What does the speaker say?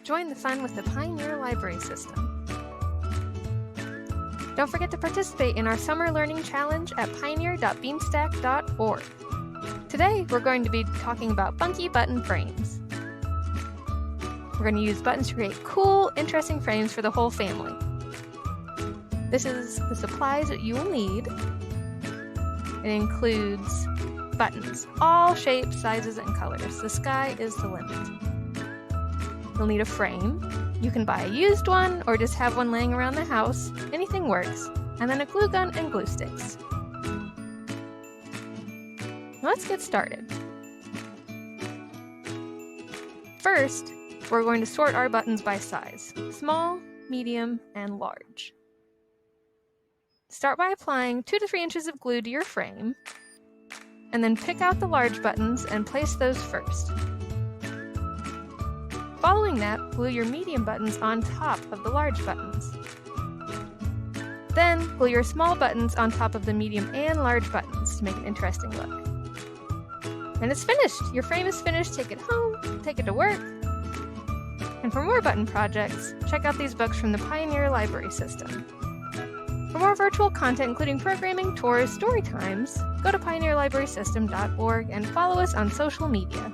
Join the fun with the Pioneer Library System. Don't forget to participate in our Summer Learning Challenge at pioneer.beanstack.org. Today, we're going to be talking about funky button frames. We're going to use buttons to create cool, interesting frames for the whole family. This is the supplies that you will need. It includes buttons, all shapes, sizes, and colors. The sky is the limit. You'll need a frame. You can buy a used one or just have one laying around the house. Anything works. And then a glue gun and glue sticks. Let's get started. First, we're going to sort our buttons by size: small, medium, and large. Start by applying 2 to 3 inches of glue to your frame, and then pick out the large buttons and place those first. Following that, glue your medium buttons on top of the large buttons. Then, glue your small buttons on top of the medium and large buttons to make an interesting look. And it's finished! Your frame is finished. Take it home, take it to work. And for more button projects, check out these books from the Pioneer Library System. For more virtual content, including programming, tours, story times, go to pioneerlibrarysystem.org and follow us on social media.